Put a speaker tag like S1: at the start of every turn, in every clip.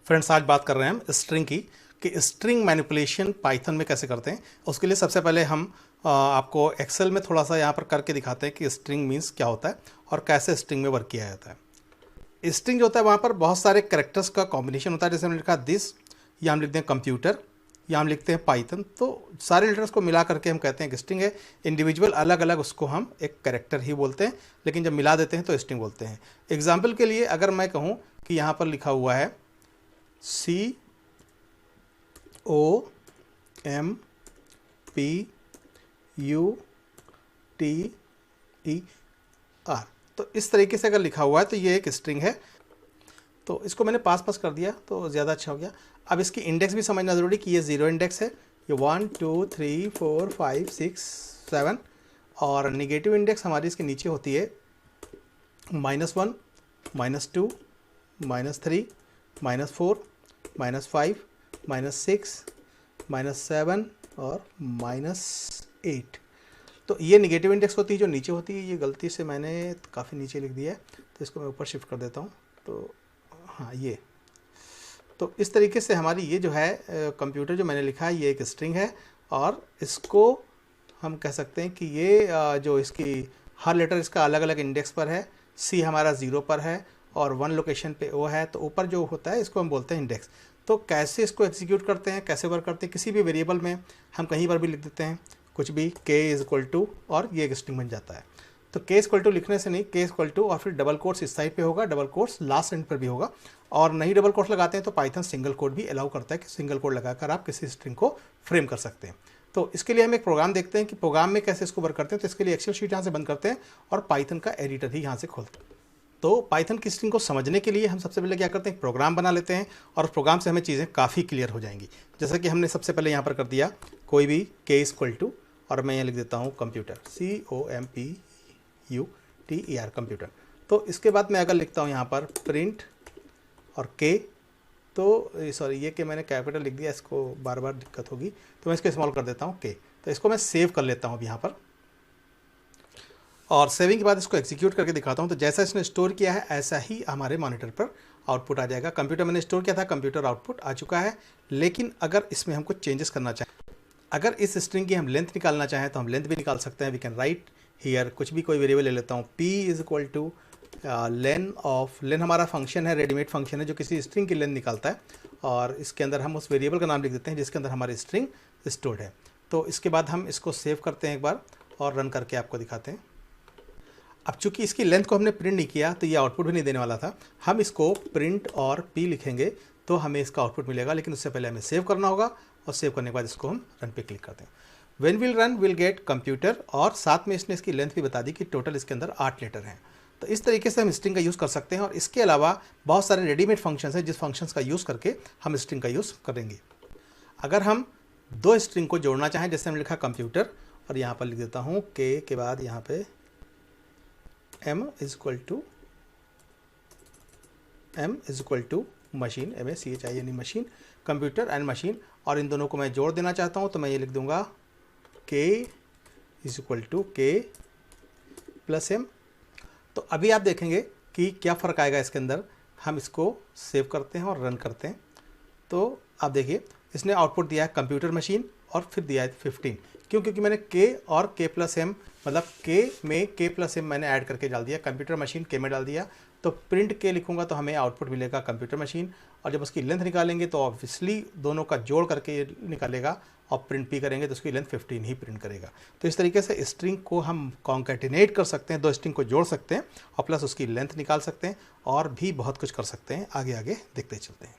S1: Friends, आज बात कर रहे हैं हम स्ट्रिंग की कि स्ट्रिंग मैनिपुलेशन पाइथन में कैसे करते हैं। उसके लिए सबसे पहले हम आपको एक्सेल में थोड़ा सा यहाँ पर करके दिखाते हैं कि स्ट्रिंग मीन्स क्या होता है और कैसे स्ट्रिंग में वर्क किया जाता है। स्ट्रिंग जो होता है वहाँ पर बहुत सारे कैरेक्टर्स का कॉम्बिनेशन होता है। जैसे हमने लिखा दिस, या हम लिखते हैं कंप्यूटर, या हम लिखते हैं पाइथन। तो सारे लेटर्स को मिला करके हम कहते हैं कि स्ट्रिंग है। इंडिविजुअल अलग अलग उसको हम एक कैरेक्टर ही बोलते हैं, लेकिन जब मिला देते हैं तो स्ट्रिंग बोलते हैं। एग्जाम्पल के लिए अगर मैं कहूँ कि यहाँ पर लिखा हुआ है COMPUTER, तो इस तरीके से अगर लिखा हुआ है तो ये एक स्ट्रिंग है। तो इसको मैंने पास कर दिया तो ज़्यादा अच्छा हो गया। अब इसकी इंडेक्स भी समझना ज़रूरी कि ये 0 इंडेक्स है। ये 1 2 3 4 5 6 7 और निगेटिव इंडेक्स हमारी इसके नीचे होती है -1 -2 -3 -4 -5 -6 -7 और -8। तो ये निगेटिव इंडेक्स होती है जो नीचे होती है। ये गलती से मैंने काफ़ी नीचे लिख दिया है, तो इसको मैं ऊपर शिफ्ट कर देता हूँ। तो हाँ, ये तो इस तरीके से हमारी ये जो है कंप्यूटर जो मैंने लिखा है ये एक स्ट्रिंग है। और इसको हम कह सकते हैं कि ये जो इसकी हर लेटर इसका अलग अलग इंडेक्स पर है। सी हमारा 0 पर है और 1 लोकेशन पे ओ है, तो ऊपर जो होता है इसको हम बोलते हैं इंडेक्स। तो कैसे इसको एग्जीक्यूट करते हैं, कैसे वर्क करते हैं, किसी भी वेरिएबल में हम कहीं पर भी लिख देते हैं कुछ भी, k = और ये एक स्ट्रिंग बन जाता है। तो k = लिखने से नहीं, k = और फिर डबल कोट्स इस साइड पे होगा, डबल कोट्स लास्ट एंड पर भी होगा। और नहीं डबल कोट्स लगाते हैं तो पाइथन सिंगल कोट भी अलाउ करता है कि सिंगल कोट लगाकर आप किसी स्ट्रिंग को फ्रेम कर सकते हैं। तो इसके लिए हम एक प्रोग्राम देखते हैं कि प्रोग्राम में कैसे इसको वर्क करते हैं। तो इसके लिए एक्सेल शीट यहाँ से बंद करते हैं और पाइथन का एडिटर ही यहाँ से खोलते हैं। तो पाइथन की स्ट्रिंग को समझने के लिए हम सबसे पहले क्या करते हैं, प्रोग्राम बना लेते हैं और उस प्रोग्राम से हमें चीज़ें काफ़ी क्लियर हो जाएंगी। जैसा कि हमने सबसे पहले यहाँ पर कर दिया कोई भी k = और मैं यहाँ लिख देता हूँ कंप्यूटर, COMPUTER कंप्यूटर। तो इसके बाद मैं अगर लिखता हूँ यहाँ पर प्रिंट और k, तो सॉरी ये मैंने कैपिटल लिख दिया, इसको बार बार दिक्कत होगी तो मैं इसको स्मॉल कर देता हूँ k। तो इसको मैं सेव कर लेता हूँ अब यहाँ पर, और सेविंग के बाद इसको एग्जीक्यूट करके दिखाता हूँ। तो जैसा इसने स्टोर किया है ऐसा ही हमारे मॉनिटर पर आउटपुट आ जाएगा। कंप्यूटर मैंने स्टोर किया था, कंप्यूटर आउटपुट आ चुका है। लेकिन अगर इसमें हम कुछ चेंजेस करना चाहें, अगर इस स्ट्रिंग की हम लेंथ निकालना चाहें तो हम लेंथ भी निकाल सकते हैं। वी कैन राइट हियर, कुछ भी कोई वेरिएबल ले लेता हूँ, p = लेन ऑफ, लेन हमारा फंक्शन है, रेडीमेड फंक्शन है जो किसी स्ट्रिंग की लेंथ निकालता है। और इसके अंदर हम उस वेरिएबल का नाम लिख देते हैं जिसके अंदर हमारी स्ट्रिंग स्टोर्ड है। तो इसके बाद हम इसको सेव करते हैं एक बार और रन करके आपको दिखाते हैं। अब चूंकि इसकी लेंथ को हमने प्रिंट नहीं किया तो ये आउटपुट भी नहीं देने वाला था। हम इसको प्रिंट और p लिखेंगे तो हमें इसका आउटपुट मिलेगा, लेकिन उससे पहले हमें सेव करना होगा और सेव करने के बाद इसको हम रन पे क्लिक करते हैं। When will run will get computer, और साथ में इसने इसकी लेंथ भी बता दी कि टोटल इसके अंदर 8 लेटर हैं। तो इस तरीके से हम स्ट्रिंग का यूज़ कर सकते हैं। और इसके अलावा बहुत सारे रेडीमेड फंक्शंस हैं जिस फंक्शंस का यूज़ करके हम स्ट्रिंग का यूज़ करेंगे। अगर हम 2 स्ट्रिंग को जोड़ना चाहें, जैसे हमने लिखा कंप्यूटर और यहाँ पर लिख देता हूँ k के बाद यहाँ पे m = मशीन, MACHI यानी मशीन, कंप्यूटर एंड मशीन, और इन दोनों को मैं जोड़ देना चाहता हूँ तो मैं ये लिख दूंगा k = m। तो अभी आप देखेंगे कि क्या फ़र्क आएगा इसके अंदर। हम इसको सेव करते हैं और रन करते हैं तो आप देखिए इसने आउटपुट दिया है कंप्यूटर मशीन और फिर दिया है 15। क्यों? क्योंकि मैंने k और k+m, मतलब k में k+m मैंने ऐड करके डाल दिया, कंप्यूटर मशीन k में डाल दिया। तो प्रिंट k लिखूंगा तो हमें आउटपुट मिलेगा कंप्यूटर मशीन, और जब उसकी लेंथ निकालेंगे तो ऑब्वियसली दोनों का जोड़ करके निकालेगा, और प्रिंट p करेंगे तो उसकी लेंथ 15 ही प्रिंट करेगा। तो इस तरीके से स्ट्रिंग को हम कॉन्कैटिनेट कर सकते हैं, 2 स्ट्रिंग को जोड़ सकते हैं और प्लस उसकी लेंथ निकाल सकते हैं, और भी बहुत कुछ कर सकते हैं। आगे आगे देखते चलते हैं।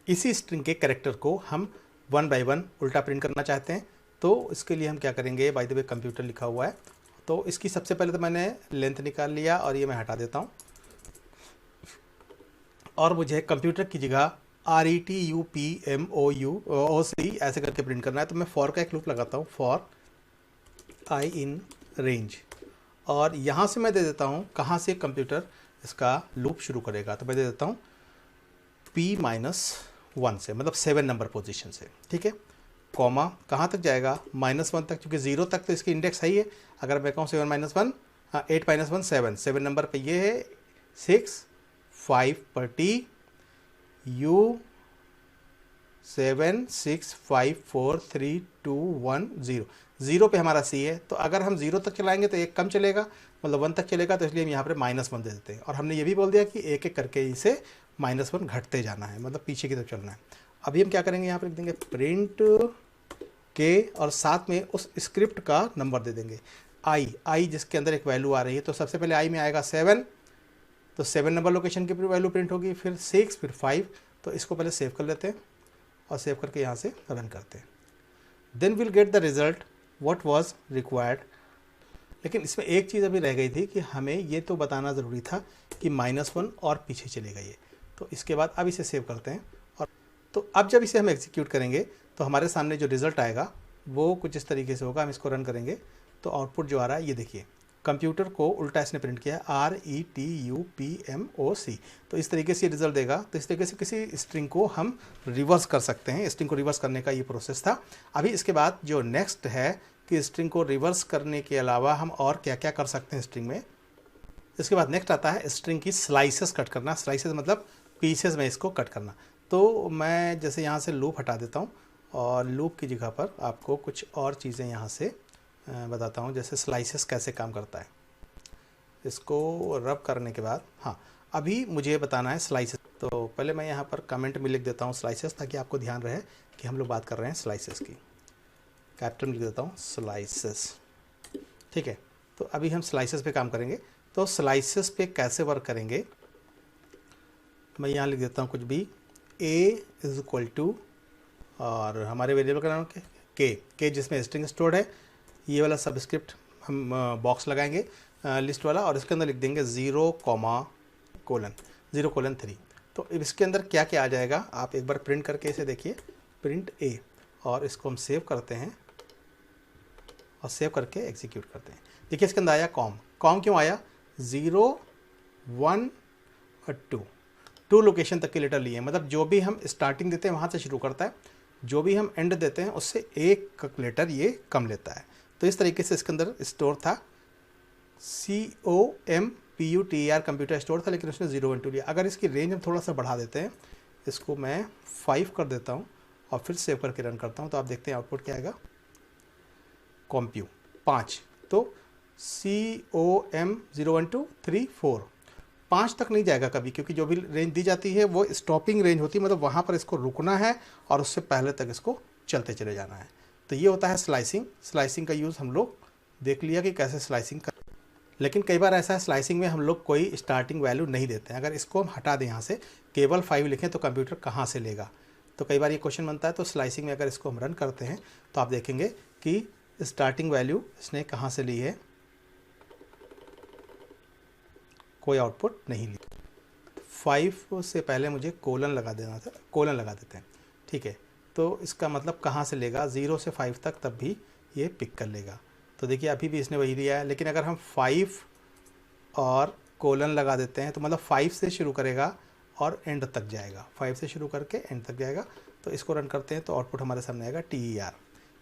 S1: इसी स्ट्रिंग के कैरेक्टर को हम 1 by 1 उल्टा प्रिंट करना चाहते हैं। तो इसके लिए हम क्या करेंगे, बाय द वे कंप्यूटर लिखा हुआ है तो इसकी सबसे पहले तो मैंने लेंथ निकाल लिया और ये मैं हटा देता हूँ, और मुझे कंप्यूटर की जगह RETUPMOUC ऐसे करके प्रिंट करना है। तो मैं फॉर का एक लूप लगाता हूँ, फॉर i in range, और यहाँ से मैं दे देता हूँ कहाँ से कंप्यूटर इसका लूप शुरू करेगा। तो मैं दे देता हूँ p-1 से, मतलब 7 नंबर पोजीशन से, ठीक है। कॉमा कहाँ तक जाएगा, -1 तक, क्योंकि 0 तक तो इसकी इंडेक्स है ही है। अगर मैं कहूँ 7 - 1 8 - 1 7 नंबर पे ये है 6 5 पर t, U76543210, 0 पे हमारा C है, तो अगर हम 0 तक चलाएंगे तो एक कम चलेगा, मतलब 1 तक चलेगा, तो इसलिए हम यहाँ पर -1 दे देते हैं। और हमने ये भी बोल दिया कि एक एक करके इसे -1 घटते जाना है, मतलब पीछे की तरफ चलना है। अभी हम क्या करेंगे, यहाँ पर लिख देंगे प्रिंट के, और साथ में उस स्क्रिप्ट का नंबर दे देंगे आई जिसके अंदर एक वैल्यू आ रही है। तो सबसे पहले आई में आएगा 7, तो 7 नंबर लोकेशन की वैल्यू प्रिंट होगी, फिर 6, फिर 5। तो इसको पहले सेव कर लेते हैं और सेव करके यहाँ से रन करते हैं। Then will get the result what was required. लेकिन इसमें एक चीज़ अभी रह गई थी कि हमें ये तो बताना ज़रूरी था कि -1 और पीछे चलेगा ये। तो इसके बाद अब इसे सेव करते हैं, और तो अब जब इसे हम एग्जीक्यूट करेंगे तो हमारे सामने जो रिज़ल्ट आएगा वो कुछ इस तरीके से होगा। हम इसको रन करेंगे तो आउटपुट जो आ रहा है ये देखिए, कंप्यूटर को उल्टा इसने प्रिंट किया RETUPMOC। तो इस तरीके से रिजल्ट देगा। तो इस तरीके से किसी स्ट्रिंग को हम रिवर्स कर सकते हैं। स्ट्रिंग को रिवर्स करने का ये प्रोसेस था। अभी इसके बाद जो नेक्स्ट है कि स्ट्रिंग को रिवर्स करने के अलावा हम और क्या क्या कर सकते हैं स्ट्रिंग में। इसके बाद नेक्स्ट आता है स्ट्रिंग की स्लाइसेस कट करना। स्लाइसेस मतलब पीसेस में इसको कट करना। तो मैं जैसे यहाँ से लूप हटा देता हूँ और लूप की जगह पर आपको कुछ और चीज़ें यहाँ से बताता हूँ, जैसे स्लाइसेस कैसे काम करता है। इसको रब करने के बाद, हाँ, अभी मुझे बताना है स्लाइसेस। तो पहले मैं यहाँ पर कमेंट में लिख देता हूँ स्लाइसेस, ताकि आपको ध्यान रहे कि हम लोग बात कर रहे हैं स्लाइसेस की। कैपिटल में लिख देता हूँ स्लाइसेस, ठीक है। तो अभी हम स्लाइसेस पे काम करेंगे। तो स्लाइसेस पे कैसे वर्क करेंगे, मैं यहाँ लिख देता हूँ कुछ भी, A = और हमारे वेरिएबल का नाम के जिसमें स्ट्रिंग स्टोर्ड है, ये वाला सबस्क्रिप्ट हम बॉक्स लगाएंगे लिस्ट वाला, और इसके अंदर लिख देंगे 0:3। तो इसके अंदर क्या क्या आ जाएगा आप एक बार प्रिंट करके इसे देखिए, प्रिंट A, और इसको हम सेव करते हैं और सेव करके एग्जीक्यूट करते हैं। देखिए इसके अंदर आया कॉम क्यों आया, 0, 1 और 2 लोकेशन तक के लेटर लिए, मतलब जो भी हम स्टार्टिंग देते हैं वहाँ से शुरू करता है, जो भी हम एंड देते हैं उससे एक लेटर ये कम लेता है। तो इस तरीके से इसके अंदर स्टोर था, COMPUTER कंप्यूटर स्टोर था, लेकिन उसने 0, 1, 2 लिया। अगर इसकी रेंज हम थोड़ा सा बढ़ा देते हैं, इसको मैं 5 कर देता हूँ और फिर सेव करके रन करता हूँ, तो आप देखते हैं आउटपुट क्या आएगा, कॉम्प्यू 5। तो COM 0, 1, 2, 3, 4, 5 तक नहीं जाएगा कभी, क्योंकि जो भी रेंज दी जाती है वो स्टॉपिंग रेंज होती है, मतलब वहाँ पर इसको रुकना है और उससे पहले तक इसको चलते चले जाना है। तो ये होता है स्लाइसिंग। स्लाइसिंग का यूज़ हम लोग देख लिया कि कैसे स्लाइसिंग कर, लेकिन कई बार ऐसा है स्लाइसिंग में हम लोग कोई स्टार्टिंग वैल्यू नहीं देते हैं। अगर इसको हम हटा दें यहाँ से, केवल 5 लिखें तो कंप्यूटर कहाँ से लेगा, तो कई बार ये क्वेश्चन बनता है। तो स्लाइसिंग में अगर इसको हम रन करते हैं तो आप देखेंगे कि स्टार्टिंग वैल्यू इसने कहाँ से ली है, कोई आउटपुट नहीं ली। 5 से पहले मुझे कोलन लगा देना था, कोलन लगा देते हैं, ठीक है। तो इसका मतलब कहाँ से लेगा, 0 से 5 तक, तब भी ये पिक कर लेगा। तो देखिए अभी भी इसने वही लिया है, लेकिन अगर हम 5 और कोलन लगा देते हैं तो मतलब 5 से शुरू करेगा और एंड तक जाएगा, 5 से शुरू करके एंड तक जाएगा। तो इसको रन करते हैं तो आउटपुट हमारे सामने आएगा TER,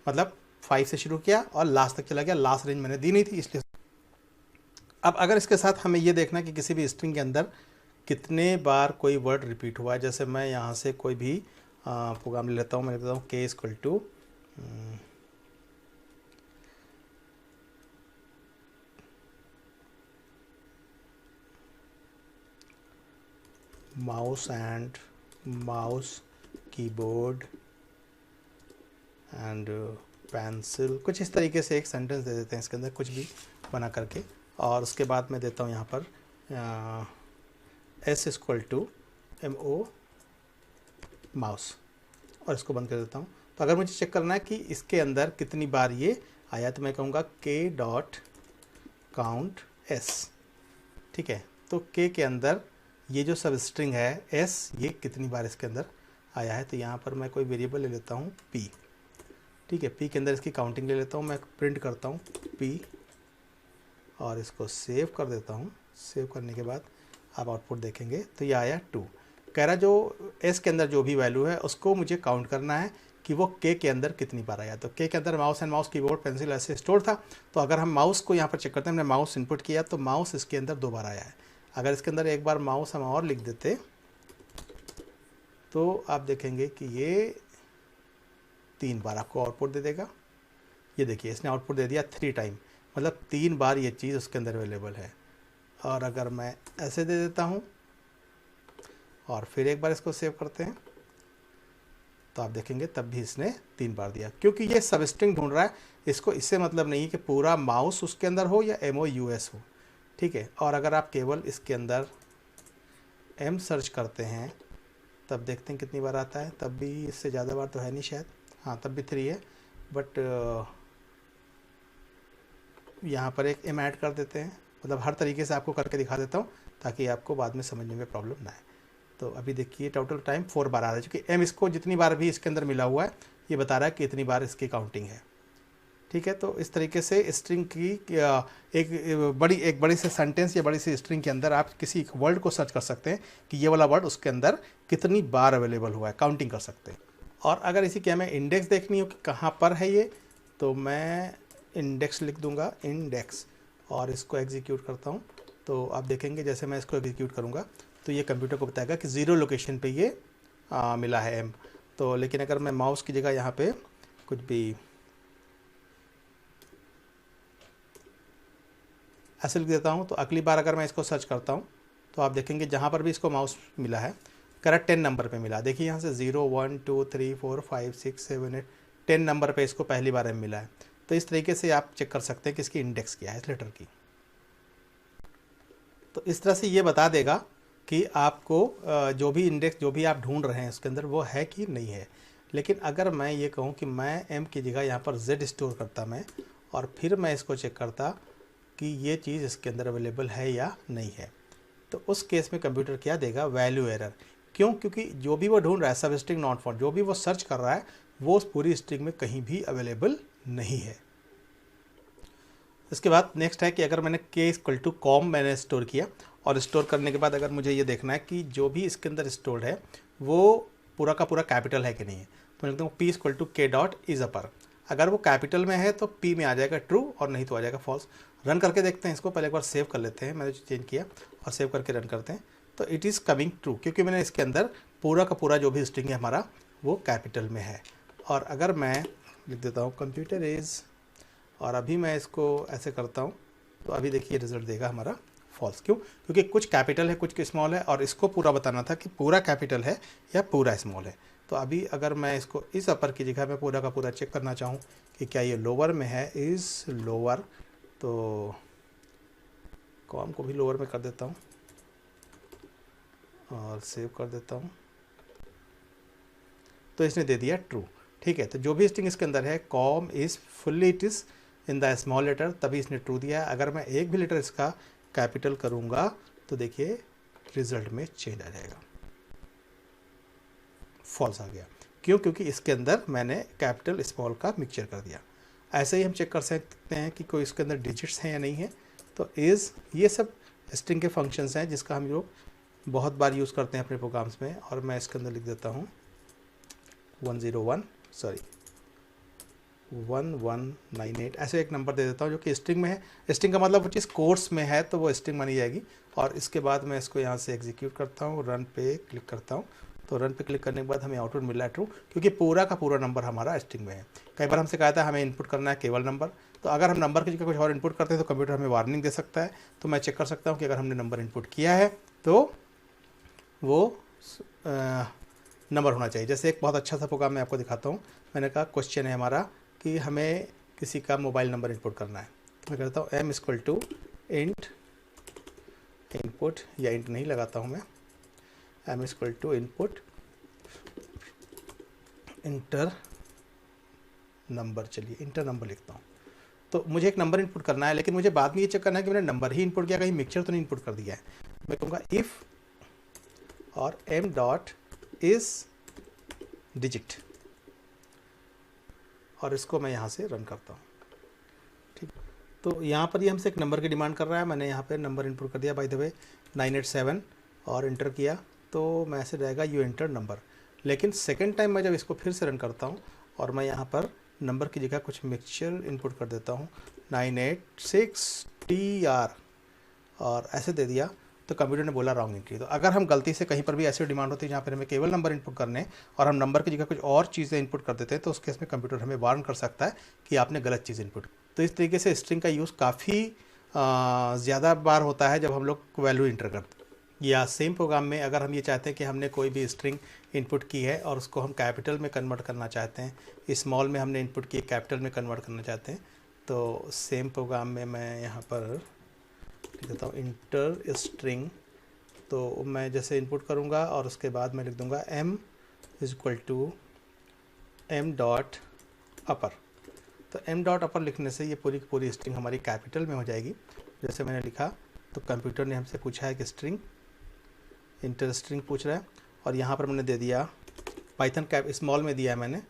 S1: मतलब 5 से शुरू किया और लास्ट तक चला गया। लास्ट रेंज मैंने दी नहीं थी इसलिए। अब अगर इसके साथ हमें ये देखना कि किसी भी स्ट्रिंग के अंदर कितने बार कोई वर्ड रिपीट हुआ है, जैसे मैं यहाँ से कोई भी प्रोग्राम ले लेता हूँ, मैं लिख देता हूँ K = mouse and mouse keyboard and pencil, कुछ इस तरीके से एक सेंटेंस दे देते हैं इसके अंदर कुछ भी बना करके। और उसके बाद मैं देता हूँ यहाँ पर S = MO माउस, और इसको बंद कर देता हूँ। तो अगर मुझे चेक करना है कि इसके अंदर कितनी बार ये आया, तो मैं कहूँगा K.count S, ठीक है। तो K के अंदर ये जो सब स्ट्रिंग है S, ये कितनी बार इसके अंदर आया है। तो यहाँ पर मैं कोई वेरिएबल ले लेता हूँ P, ठीक है। P के अंदर इसकी काउंटिंग ले लेता हूँ, मैं प्रिंट करता हूँ P और इसको सेव कर देता हूँ। सेव करने के बाद आप आउटपुट देखेंगे तो ये आया 2। कह रहा जो S के अंदर जो भी वैल्यू है उसको मुझे काउंट करना है कि वो K के अंदर कितनी बार आया। तो K के अंदर mouse and mouse keyboard pencil ऐसे स्टोर था। तो अगर हम माउस को यहाँ पर चेक करते हैं, हमने माउस इनपुट किया तो माउस इसके अंदर 2 बार आया है। अगर इसके अंदर एक बार माउस हम और लिख देते तो आप देखेंगे कि ये 3 बार आपको आउटपुट दे देगा। ये देखिए इसने आउटपुट दे दिया 3 टाइम, मतलब 3 बार ये चीज़ उसके अंदर अवेलेबल है। और अगर मैं ऐसे दे देता हूँ और फिर एक बार इसको सेव करते हैं तो आप देखेंगे तब भी इसने 3 बार दिया, क्योंकि ये सब स्ट्रिंग ढूंढ रहा है। इसको इससे मतलब नहीं कि पूरा माउस उसके अंदर हो या MOUS हो, ठीक है। और अगर आप केवल इसके अंदर M सर्च करते हैं तब देखते हैं कितनी बार आता है, तब भी इससे ज़्यादा बार तो है नहीं शायद, हाँ तब भी 3 है। बट यहाँ पर एक M ऐड कर देते हैं, मतलब हर तरीके से आपको करके दिखा देता हूँ ताकि आपको बाद में समझने में प्रॉब्लम ना आए। तो अभी देखिए टोटल टाइम 4 बार आ रहा है, क्योंकि M इसको जितनी बार भी इसके अंदर मिला हुआ है ये बता रहा है कि इतनी बार इसकी काउंटिंग है, ठीक है। तो इस तरीके से स्ट्रिंग की एक बड़ी से सेंटेंस या बड़ी सी स्ट्रिंग के अंदर आप किसी एक वर्ड को सर्च कर सकते हैं कि ये वाला वर्ड उसके अंदर कितनी बार अवेलेबल हुआ है, काउंटिंग कर सकते हैं। और अगर इसी के हमें इंडेक्स देखनी हो कि कहाँ पर है ये, तो मैं इंडेक्स लिख दूंगा, इंडेक्स, और इसको एग्जीक्यूट करता हूँ। तो आप देखेंगे जैसे मैं इसको एग्जीक्यूट करूँगा तो ये कंप्यूटर को बताएगा कि 0 लोकेशन पे ये मिला है M। तो लेकिन अगर मैं माउस की जगह यहाँ पे कुछ भी ऐसे लिख देता हूँ तो अगली बार अगर मैं इसको सर्च करता हूँ तो आप देखेंगे जहाँ पर भी इसको माउस मिला है करेक्ट 10 नंबर पे मिला। देखिए यहाँ से 0 1 2 3 4 5 6 7 8 10 नंबर पे इसको पहली बार M मिला है। तो इस तरीके से आप चेक कर सकते हैं कि इसकी इंडेक्स क्या है इस लेटर की। तो इस तरह से ये बता देगा कि आपको जो भी इंडेक्स जो भी आप ढूंढ रहे हैं उसके अंदर वो है कि नहीं है। लेकिन अगर मैं ये कहूँ कि मैं M की जगह यहाँ पर Z स्टोर करता मैं, और फिर मैं इसको चेक करता कि ये चीज़ इसके अंदर अवेलेबल है या नहीं है, तो उस केस में कंप्यूटर क्या देगा, वैल्यू एरर। क्यों? क्योंकि जो भी वो ढूंढ रहा है सब स्ट्रिंग नॉट फाउंड, जो भी वो सर्च कर रहा है वो उस पूरी स्ट्रिंग में कहीं भी अवेलेबल नहीं है। इसके बाद नेक्स्ट है कि अगर मैंने k=com मैंने स्टोर किया, और स्टोर करने के बाद अगर मुझे ये देखना है कि जो भी इसके अंदर स्टोर्ड है वो पूरा का पूरा कैपिटल है कि नहीं है, तो मैं लिखता हूँ p=k.isUpper। अगर वो कैपिटल में है तो p में आ जाएगा ट्रू, और नहीं तो आ जाएगा फॉल्स। रन करके देखते हैं इसको, पहले एक बार सेव कर लेते हैं, मैंने चेंज किया और सेव करके रन करते हैं। तो इट इज़ कमिंग ट्रू, क्योंकि मैंने इसके अंदर पूरा का पूरा जो भी स्ट्रिंग है हमारा वो कैपिटल में है। और अगर मैं लिख देता हूँ कंप्यूटर इज़, और अभी मैं इसको ऐसे करता हूँ तो अभी देखिए रिजल्ट देगा हमारा फॉल्स। क्यों? क्योंकि कुछ कैपिटल है कुछ स्मॉल है, और इसको पूरा बताना था कि पूरा कैपिटल है या पूरा स्मॉल है। तो अभी अगर मैं इसको इस अपर की जगह में पूरा का पूरा चेक करना चाहूँ कि क्या ये लोअर में है, इज़ लोअर, तो कॉम को भी लोअर में कर देता हूँ और सेव कर देता हूँ, तो इसने दे दिया ट्रू, ठीक है। तो जो भी स्ट्रिंग इसके अंदर है com is fully it is in the small letter, तभी इसने ट्रू दिया है। अगर मैं एक भी लेटर इसका कैपिटल करूँगा तो देखिए रिजल्ट में चेंज आ जाएगा, फॉल्स आ गया। क्यों? क्योंकि इसके अंदर मैंने कैपिटल स्मॉल का मिक्सचर कर दिया। ऐसे ही हम चेक कर सकते हैं कि कोई इसके अंदर डिजिट्स हैं या नहीं है। तो इज़, ये सब स्ट्रिंग के फंक्शंस हैं जिसका हम लोग बहुत बार यूज़ करते हैं अपने प्रोग्राम्स में। और मैं इसके अंदर लिख देता हूँ 1198, ऐसे एक नंबर दे देता हूँ जो कि स्ट्रिंग में है। स्ट्रिंग का मतलब वो चीज़ कोर्स में है तो वो स्ट्रिंग मानी जाएगी। और इसके बाद मैं इसको यहाँ से एग्जीक्यूट करता हूँ, रन पे क्लिक करता हूँ, तो रन पे क्लिक करने के बाद हमें आउटपुट मिल रहा है ट्रू, क्योंकि पूरा का पूरा नंबर हमारा स्ट्रिंग में है। कई बार हमसे कहा था हमें इनपुट करना है केवल नंबर, तो अगर हम नंबर की जगह कुछ और इनपुट करते हैं तो कंप्यूटर हमें वार्निंग दे सकता है। तो मैं चेक कर सकता हूँ कि अगर हमने नंबर इनपुट किया है तो वो नंबर होना चाहिए। जैसे एक बहुत अच्छा सा प्रोग्राम मैं आपको दिखाता हूँ। मैंने कहा क्वेश्चन है हमारा कि हमें किसी का मोबाइल नंबर इनपुट करना है। मैं कहता हूँ m=int इनपुट, या इंट नहीं लगाता हूँ मैं, m=input इंटर नंबर, चलिए इंटर नंबर लिखता हूँ। तो मुझे एक नंबर इनपुट करना है, लेकिन मुझे बाद में ये चेक करना है कि मैंने नंबर ही इनपुट किया, कहीं मिक्सचर तो नहीं इनपुट कर दिया है। मैं कहूँगा इफ़ और m.is डिजिट, और इसको मैं यहाँ से रन करता हूँ, ठीक। तो यहाँ पर ये हमसे एक नंबर की डिमांड कर रहा है। मैंने यहाँ पे नंबर इनपुट कर दिया बाय द वे 987, और इंटर किया तो मैसेज आएगा यू एंटर नंबर। लेकिन सेकंड टाइम मैं जब इसको फिर से रन करता हूँ और मैं यहाँ पर नंबर की जगह कुछ मिक्सचर इनपुट कर देता हूँ 986TR, और ऐसे दे दिया, तो कंप्यूटर ने बोला रॉन्ग एंट्री। तो अगर हम गलती से कहीं पर भी ऐसी डिमांड होती है जहाँ पर हमें केवल नंबर इनपुट करने और हम नंबर की जगह कुछ और चीज़ें इनपुट कर देते हैं, तो उस केस में कंप्यूटर हमें वार्न कर सकता है कि आपने गलत चीज़ इनपुट। तो इस तरीके से स्ट्रिंग का यूज़ काफ़ी ज़्यादा बार होता है जब हम लोग वैल्यू इंटर करते हैं। या सेम प्रोग्राम में अगर हम ये चाहते हैं कि हमने कोई भी स्ट्रिंग इनपुट की है और उसको हम कैपिटल में कन्वर्ट करना चाहते हैं, स्मॉल में हमने इनपुट की कैपिटल में कन्वर्ट करना चाहते हैं, तो सेम प्रोग्राम में मैं यहाँ पर लिख देता हूँ इंटर स्ट्रिंग। तो मैं जैसे इनपुट करूँगा और उसके बाद मैं लिख दूँगा m equal to m dot upper. तो m डॉट अपर लिखने से ये पूरी की पूरी स्ट्रिंग हमारी कैपिटल में हो जाएगी। जैसे मैंने लिखा तो कंप्यूटर ने हमसे पूछा है कि स्ट्रिंग, इंटर स्ट्रिंग पूछ रहा है, और यहाँ पर मैंने दे दिया पाइथन कैप स्मॉल में दिया है मैंने,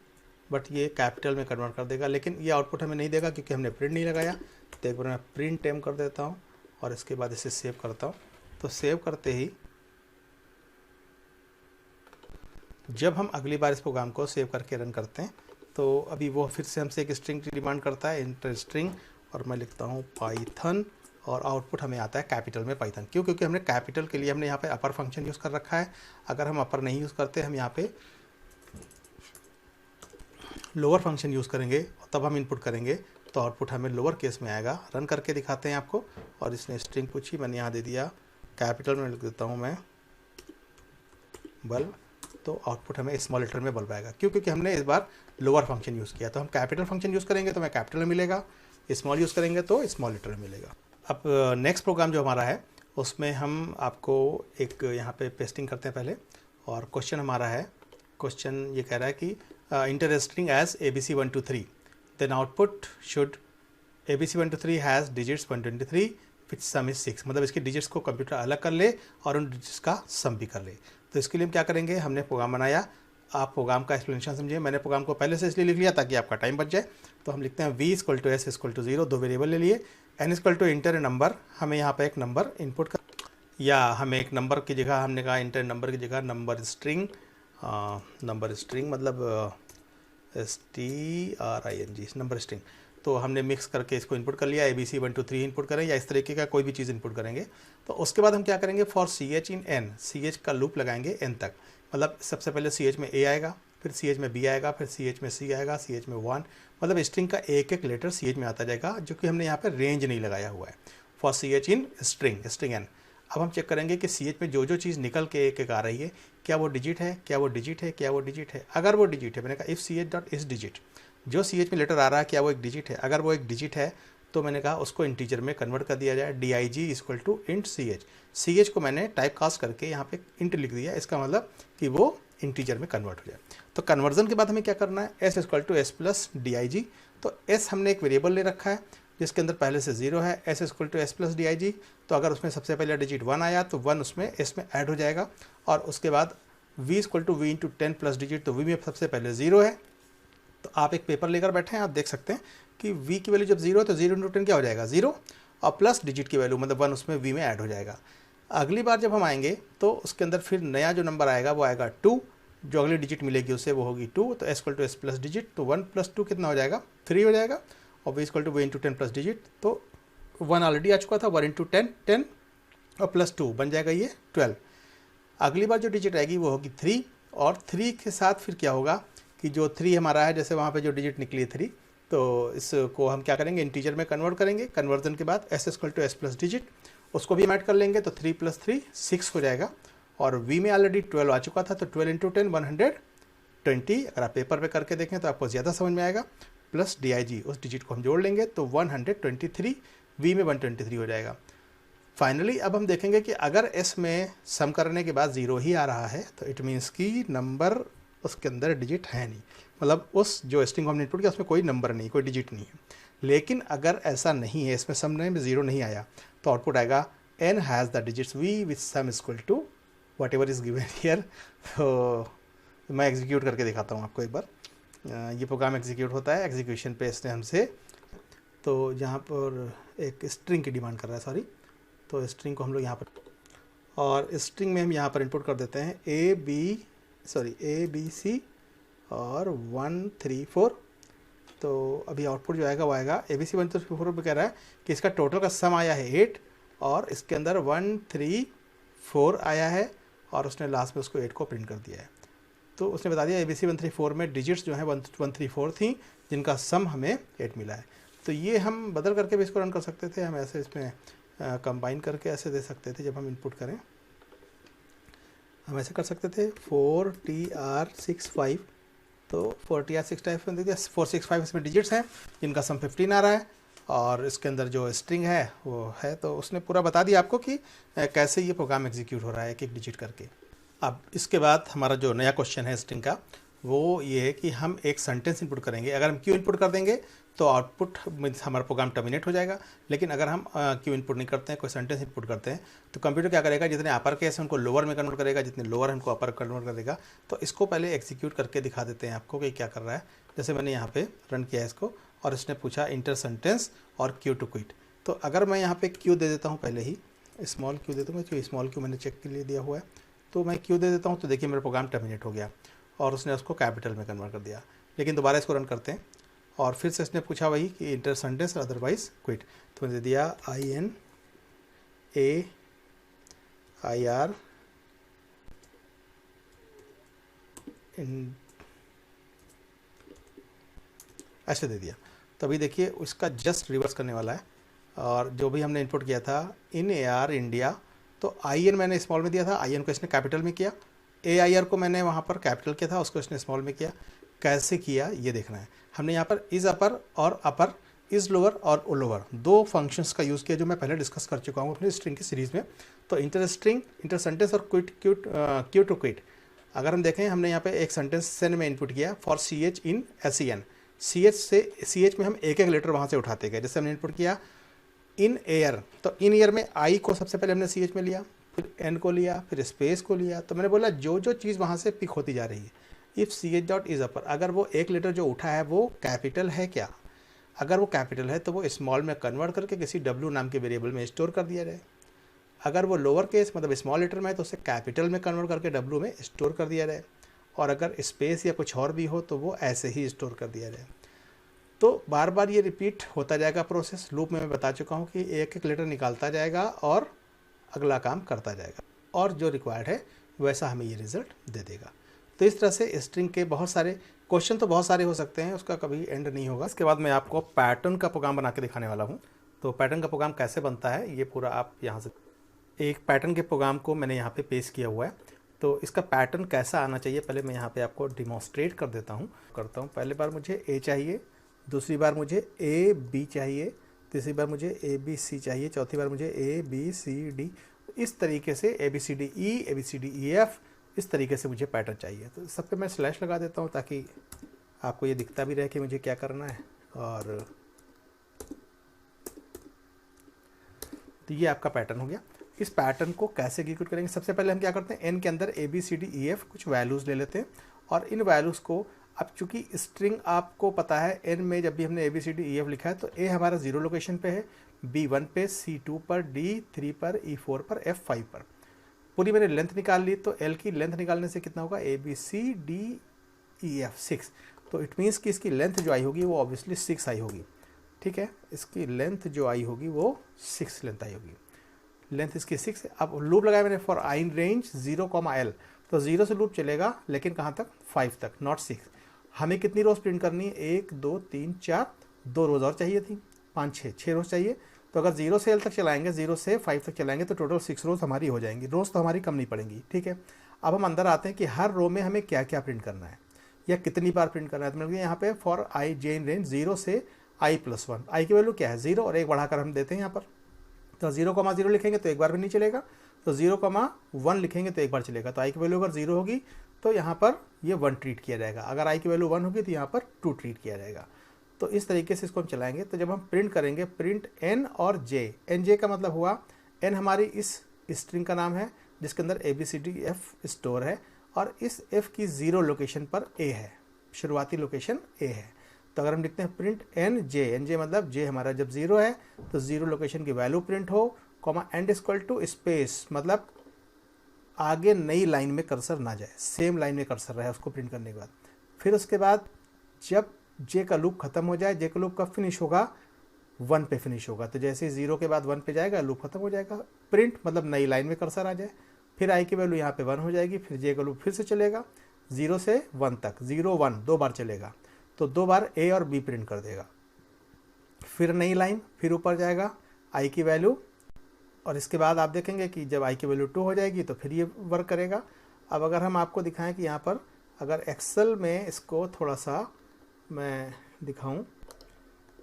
S1: बट ये कैपिटल में कन्वर्ट कर देगा, लेकिन ये आउटपुट हमें नहीं देगा क्योंकि हमने प्रिंट नहीं लगाया। तो एक बार मैं प्रिंट एम कर देता हूँ और इसके बाद इसे सेव करता हूँ। तो सेव करते ही जब हम अगली बार इस प्रोग्राम को सेव करके रन करते हैं तो अभी वो फिर से हमसे एक स्ट्रिंग की डिमांड करता है, इंटर स्ट्रिंग, और मैं लिखता हूँ पाइथन, और आउटपुट हमें आता है कैपिटल में पाइथन। क्यों? क्योंकि हमने कैपिटल के लिए हमने यहाँ पे अपर फंक्शन यूज़ कर रखा है। अगर हम अपर नहीं यूज़ करते, हम यहाँ पे लोअर फंक्शन यूज़ करेंगे तब हम इनपुट करेंगे, तो आउटपुट हमें लोअर केस में आएगा। रन करके दिखाते हैं आपको। और इसने स्ट्रिंग पूछी, मैंने यहाँ दे दिया कैपिटल में, लिख देता हूँ मैं बल्ब, तो आउटपुट हमें स्मॉल लेटर में बल्ब आएगा। क्यों? क्योंकि हमने इस बार लोअर फंक्शन यूज़ किया। तो हम कैपिटल फंक्शन यूज़ करेंगे तो हमें कैपिटल में मिलेगा, स्मॉल यूज़ करेंगे तो स्मॉल लेटर में मिलेगा। अब नेक्स्ट प्रोग्राम जो हमारा है उसमें हम आपको एक यहाँ पे पेस्टिंग करते हैं पहले, और क्वेश्चन हमारा है, क्वेश्चन ये कह रहा है कि enter string as ABC 1 to 3, then output should ABC 1 to 3 has digits 123 which sum is 6। मतलब इसके डिजिट्स को कंप्यूटर अलग कर ले और उन डिजिट्स का सम भी कर ले। तो इसके लिए हम क्या करेंगे, हमने प्रोग्राम बनाया, आप प्रोग्राम का एक्सप्लेनेशन समझिए। मैंने प्रोग्राम को पहले से इसलिए लिख लिया ताकि आपका टाइम बच जाए। तो हम लिखते हैं v equal to s equal to 0, दो वेरिएबल ले लिए, n equal to enter number, हमें यहाँ पे एक नंबर इनपुट कर, या हमें एक नंबर की जगह हमने कहा इंटर नंबर की जगह नंबर स्ट्रिंग, मतलब STRING नंबर स्ट्रिंग। तो हमने मिक्स करके इसको इनपुट कर लिया, ABC 1 to 3 इनपुट करें या इस तरीके का कोई भी चीज़ इनपुट करेंगे। तो उसके बाद हम क्या करेंगे, for CH in n, CH का लूप लगाएंगे n तक। मतलब सबसे पहले CH में A आएगा, फिर CH में B आएगा, फिर CH में C आएगा, CH में 1, मतलब स्ट्रिंग का एक एक लेटर CH में आता जाएगा, जो कि हमने यहाँ पर रेंज नहीं लगाया हुआ है। For CH in string n। अब हम चेक करेंगे कि CH में जो जो चीज़ निकल के एक एक आ रही है, क्या वो डिजिट है, क्या वो डिजिट है, क्या वो डिजिट है। अगर वो डिजिट है, मैंने कहा इफ़ CH डॉट इस डिजिट, जो CH में लेटर आ रहा है क्या वो एक डिजिट है। अगर वो एक डिजिट है तो मैंने कहा उसको इंटीजर में कन्वर्ट कर दिया जाए, DIG equal to int CH। CH को मैंने टाइप कास्ट करके यहाँ पे इंट लिख दिया, इसका मतलब कि वो इंटीजर में कन्वर्ट हो जाए। तो कन्वर्जन के बाद हमें क्या करना है, S equal to S plus DIG। तो S हमने एक वेरिएबल ले रखा है जिसके अंदर पहले से 0 है, S equal to S plus DIG। तो अगर उसमें सबसे पहले डिजिट 1 आया तो 1 उसमें S में ऐड हो जाएगा, और उसके बाद V equal to V into 10 plus digit, तो V में सबसे पहले 0 है। तो आप एक पेपर लेकर बैठे हैं, आप देख सकते हैं कि V की वैल्यू जब 0 है तो 0 इंटू 10 क्या हो जाएगा, 0, और प्लस डिजिट की वैल्यू मतलब 1 उसमें V में ऐड हो जाएगा। अगली बार जब हम आएंगे तो उसके अंदर फिर नया जो नंबर आएगा वो आएगा 2, जो अगली डिजिट मिलेगी उससे वो होगी 2। तो S equal to S plus digit, तो 1 प्लस 2 कितना हो जाएगा, 3 हो जाएगा, और V equal to V into 10 plus digit, तो 1 ऑलरेडी आ चुका था, 1 इंटू 10 10 और प्लस 2 बन जाएगा ये 12। अगली बार जो डिजिट आएगी वो होगी 3, और 3 के साथ फिर क्या होगा कि जो 3 हमारा है, जैसे वहाँ पे जो डिजिट निकली है 3, तो इसको हम क्या करेंगे, इंटीजर में कन्वर्ट करेंगे। कन्वर्जन के बाद S equal to S plus digit, उसको भी हम ऐड कर लेंगे, तो 3 प्लस 3 6 हो जाएगा, और V में ऑलरेडी 12 आ चुका था, तो 12 इंटू 10 120। अगर आप पेपर पे करके देखें तो आपको ज़्यादा समझ में आएगा। प्लस DIG, उस डिजिट को हम जोड़ लेंगे तो 123, V में 123 हो जाएगा। फाइनली अब हम देखेंगे कि अगर S में सम करने के बाद 0 ही आ रहा है तो इट मीन्स कि नंबर उसके अंदर डिजिट है नहीं, मतलब उस जो स्ट्रिंग हमने इनपुट किया उसमें कोई नंबर नहीं, कोई डिजिट नहीं है। लेकिन अगर ऐसा नहीं है, इसमें सम में 0 नहीं आया, तो आउटपुट आएगा n has the digits v with sum equal to whatever is given here. तो मैं एग्जीक्यूट करके दिखाता हूँ आपको एक बार। ये प्रोग्राम एग्जीक्यूट होता है, एग्जीक्यूशन पे इसने हमसे, तो यहाँ पर एक स्ट्रिंग की डिमांड कर रहा है, सॉरी, तो स्ट्रिंग को हम लोग यहाँ पर, और स्ट्रिंग में हम यहाँ पर इंपुट कर देते हैं A B C और 1 3 4। तो अभी आउटपुट जो आएगा वो आएगा ABC 1 3 4 में कह रहा है कि इसका टोटल का सम आया है 8, और इसके अंदर 1 3 4 आया है और उसने लास्ट में उसको 8 को प्रिंट कर दिया है। तो उसने बता दिया ABC 134 में डिजिट्स जो है 134 थी जिनका सम हमें 8 मिला है। तो ये हम बदल करके भी इसको रन कर सकते थे, हम ऐसे इसमें कंबाइन करके ऐसे दे सकते थे। जब हम इनपुट करें हम ऐसे कर सकते थे 4TR65, तो 4TR65 दे दिया, 465 इसमें डिजिट्स हैं जिनका सम 15 आ रहा है और इसके अंदर जो स्ट्रिंग है वो है। तो उसने पूरा बता दिया आपको कि कैसे ये प्रोग्राम एग्जीक्यूट हो रहा है एक एक डिजिट करके। अब इसके बाद हमारा जो नया क्वेश्चन है स्ट्रिंग का वो ये है कि हम एक सेंटेंस इनपुट करेंगे। अगर हम क्यू इनपुट कर देंगे तो आउटपुट मीन्स हमारा प्रोग्राम टर्मिनेट हो जाएगा, लेकिन अगर हम क्यू इनपुट नहीं करते हैं, कोई सेंटेंस इनपुट करते हैं, तो कंप्यूटर क्या करेगा, जितने अपर केस है उनको लोअर में कन्वर्ट करेगा, जितने लोअर है उनको अपर कन्वर्ट करेगा। तो इसको पहले एग्जीक्यूट करके दिखा देते हैं आपको कि क्या कर रहा है। जैसे मैंने यहाँ पे रन किया है इसको और इसने पूछा इंटर सेंटेंस और क्यू टू क्विट। तो अगर मैं यहाँ पे क्यू दे देता हूँ, पहले ही स्मॉल क्यू दे दूँगा, जो स्मॉल क्यू मैंने चेक के लिए दिया हुआ है, तो मैं क्यू दे देता हूँ। तो देखिए मेरा प्रोग्राम टर्मिनेट हो गया और उसने उसको कैपिटल में कन्वर्ट कर दिया। लेकिन दोबारा इसको रन करते हैं और फिर से इसने पूछा वही कि इंटर सेंटेंस अदरवाइज क्विट। तो मैंने दिया INAIR ऐसे दे दिया। तो अभी देखिए उसका जस्ट रिवर्स करने वाला है और जो भी हमने इनपुट किया था इन AR इंडिया, तो IN मैंने स्मॉल में दिया था, IN को इसने कैपिटल में किया, AIR को मैंने वहाँ पर कैपिटल किया था, उसको इसने स्मॉल में किया। कैसे किया ये देखना है। हमने यहाँ पर इज़ अपर और अपर, इज़ लोअर और लोअर दो फंक्शंस का यूज़ किया जो मैं पहले डिस्कस कर चुका हूँ अपनी स्ट्रिंग की सीरीज़ में। तो इंटर स्ट्रिंग, इंटर सेंटेंस और क्यू टू क्विट। अगर हम देखें हमने यहाँ पे एक सेंटेंस सेन में इनपुट किया for CH in SEN। CH में हम एक एक लेटर वहाँ से उठाते गए। जैसे हमने इनपुट किया इन एयर, तो इन ईयर में I को सबसे पहले हमने CH में लिया, फिर N को लिया, फिर स्पेस को लिया। तो मैंने बोला जो जो चीज़ वहाँ से पिक होती जा रही है, इफ़ CH डॉट इज़ अपर, अगर वो एक लेटर जो उठा है वो कैपिटल है क्या, अगर वो कैपिटल है तो वो स्मॉल में कन्वर्ट करके किसी W नाम के वेरिएबल में स्टोर कर दिया जाए। अगर वो लोअर केस मतलब स्मॉल लेटर में है तो उसे कैपिटल में कन्वर्ट करके W में स्टोर कर दिया जाए। और अगर स्पेस या कुछ और भी हो तो वो ऐसे ही स्टोर कर दिया जाए। तो बार बार ये रिपीट होता जाएगा प्रोसेस। लूप में मैं बता चुका हूँ कि एक एक लेटर निकालता जाएगा और अगला काम करता जाएगा और जो रिक्वायर्ड है वैसा हमें ये रिज़ल्ट दे देगा। तो इस तरह से स्ट्रिंग के बहुत सारे क्वेश्चन तो बहुत सारे हो सकते हैं, उसका कभी एंड नहीं होगा। इसके बाद मैं आपको पैटर्न का प्रोग्राम बना के दिखाने वाला हूँ। तो पैटर्न का प्रोग्राम कैसे बनता है ये पूरा आप यहाँ से, एक पैटर्न के प्रोग्राम को मैंने यहाँ पे पेश किया हुआ है। तो इसका पैटर्न कैसा आना चाहिए पहले मैं यहाँ पे आपको डिमॉन्स्ट्रेट कर देता हूँ। पहले बार मुझे A चाहिए, दूसरी बार मुझे AB चाहिए, तीसरी बार मुझे ABC चाहिए, चौथी बार मुझे ABCD, इस तरीके से ABCDE, ABCDEF, इस तरीके से मुझे पैटर्न चाहिए। तो सब पे मैं स्लैश लगा देता हूँ ताकि आपको ये दिखता भी रहे कि मुझे क्या करना है। और तो ये आपका पैटर्न हो गया। इस पैटर्न को कैसे एग्जीक्यूट करेंगे, सबसे पहले हम क्या करते हैं N के अंदर ABCDEF कुछ वैल्यूज़ ले लेते हैं और इन वैल्यूज़ को, अब चूंकि स्ट्रिंग आपको पता है N में जब भी हमने ABCDEF लिखा है तो A हमारा 0 लोकेशन पे है, B 1 पे, C 2 पर, D 3 पर, E 4 पर, F 5 पर। पूरी मैंने लेंथ निकाल ली। तो L की लेंथ निकालने से कितना होगा, ABCDEF 6। तो इट मीन्स कि इसकी लेंथ जो आई होगी वो ऑब्वियसली 6 आई होगी। ठीक है, इसकी लेंथ जो आई होगी वो 6 लेंथ आई होगी। लेंथ इसकी 6 है। अब लूप लगाया मैंने फॉर आई रेंज 0, L, तो 0 से लूप चलेगा लेकिन कहाँ तक, 5 तक, नॉट 6। हमें कितनी रोज प्रिंट करनी है, 1 2 3 4, 2 रोज और चाहिए थी, 5 6 रोज चाहिए। तो अगर 0 से L तक चलाएंगे, 0 से 5 तक चलाएंगे तो टोटल 6 रोज हमारी हो जाएंगी। रोज तो हमारी कम नहीं पड़ेंगी। ठीक है, अब हम अंदर आते हैं कि हर रो में हमें क्या क्या प्रिंट करना है या कितनी बार प्रिंट करना है। तो मतलब यहाँ पे for I J in range 0 से I+1, I की वैल्यू क्या है 0 और 1 बढ़ाकर हम देते हैं यहाँ पर। तो 0,0 लिखेंगे तो एक बार भी नहीं चलेगा, तो 0,1 लिखेंगे तो एक बार चलेगा। तो I की वैल्यू अगर 0 होगी तो यहाँ पर ये 1 ट्रीट किया जाएगा, अगर I की वैल्यू 1 होगी तो यहाँ पर 2 ट्रीट किया जाएगा। तो इस तरीके से इसको हम चलाएंगे। तो जब हम प्रिंट करेंगे, प्रिंट N और J, NJ का मतलब हुआ N हमारी इस स्ट्रिंग का नाम है जिसके अंदर ABCDF स्टोर है और इस F की 0 लोकेशन पर A है, शुरुआती लोकेशन A है। तो अगर हम लिखते हैं प्रिंट NJ मतलब J हमारा जब 0 है तो 0 लोकेशन की वैल्यू प्रिंट हो, comma end equal to space, मतलब आगे नई लाइन में कर्सर ना जाए, सेम लाइन में कर्सर रहे उसको प्रिंट करने के बाद। फिर उसके बाद जब J का लूप खत्म हो जाए, J का लूप कब फिनिश होगा, 1 पे फिनिश होगा। तो जैसे 0 के बाद 1 पे जाएगा लूप खत्म हो जाएगा। प्रिंट मतलब नई लाइन में कर्सर आ जाए, फिर आई की वैल्यू यहाँ पे 1 हो जाएगी, फिर जे का लूप फिर से चलेगा 0 से 1 तक, 0 1 2 बार चलेगा, तो 2 बार ए और बी प्रिंट कर देगा। फिर नई लाइन, फिर ऊपर जाएगा आई की वैल्यू, और इसके बाद आप देखेंगे कि जब आई की वैल्यू 2 हो जाएगी तो फिर ये वर्क करेगा। अब अगर हम आपको दिखाएं कि यहाँ पर अगर एक्सेल में इसको थोड़ा सा मैं दिखाऊं,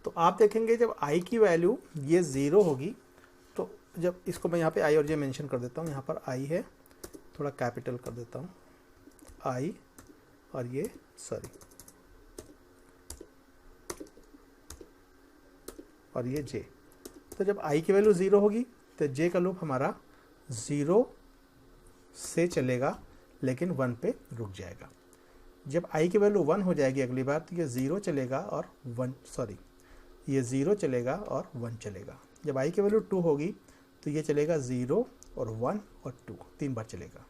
S1: तो आप देखेंगे जब आई की वैल्यू ये 0 होगी, तो जब इसको मैं यहाँ पे आई और जे मेंशन कर देता हूँ, यहाँ पर आई है, थोड़ा कैपिटल कर देता हूँ आई, और ये सॉरी और ये जे। तो जब आई की वैल्यू 0 होगी तो जे का लूप हमारा 0 से चलेगा लेकिन 1 पे रुक जाएगा। जब आई की वैल्यू 1 हो जाएगी अगली बार, तो ये 0 चलेगा और 1 ये 0 चलेगा और 1 चलेगा। जब आई की वैल्यू 2 होगी तो ये चलेगा 0 और 1 और 2 3 बार चलेगा।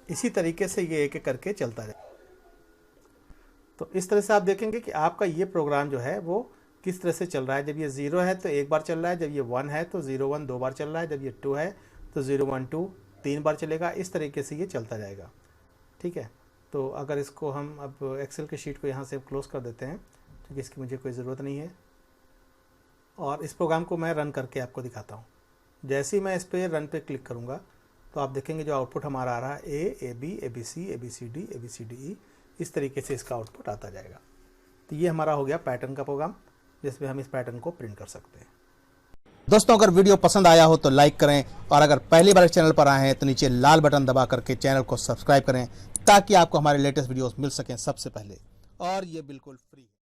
S1: इसी तरीके से ये एक एक करके चलता रहेगा। तो इस तरह से आप देखेंगे कि आपका ये प्रोग्राम जो है वो किस तरह से चल रहा है। जब ये 0 है तो 1 बार चल रहा है, जब ये 1 है तो 0 1 2 बार चल रहा है, जब ये 2 है तो 0 1 2 3 बार चलेगा। इस तरीके से ये चलता जाएगा, ठीक है। तो अगर इसको हम अब एक्सेल के शीट को यहाँ से क्लोज़ कर देते हैं, क्योंकि इसकी मुझे कोई ज़रूरत नहीं है, और इस प्रोग्राम को मैं रन करके आपको दिखाता हूँ। जैसे ही मैं इस पर रन पे क्लिक करूँगा तो आप देखेंगे जो आउटपुट हमारा आ रहा है A B A B C A B C D E, इस तरीके से इसका आउटपुट आता जाएगा। तो ये हमारा हो गया पैटर्न का प्रोग्राम, जिसमें हम इस पैटर्न को प्रिंट कर सकते हैं।
S2: दोस्तों अगर वीडियो पसंद आया हो तो लाइक करें, और अगर पहली बार चैनल पर आए हैं तो नीचे लाल बटन दबा करके चैनल को सब्सक्राइब करें, ताकि आपको हमारे लेटेस्ट वीडियोस मिल सकें सबसे पहले, और ये बिल्कुल फ्री है।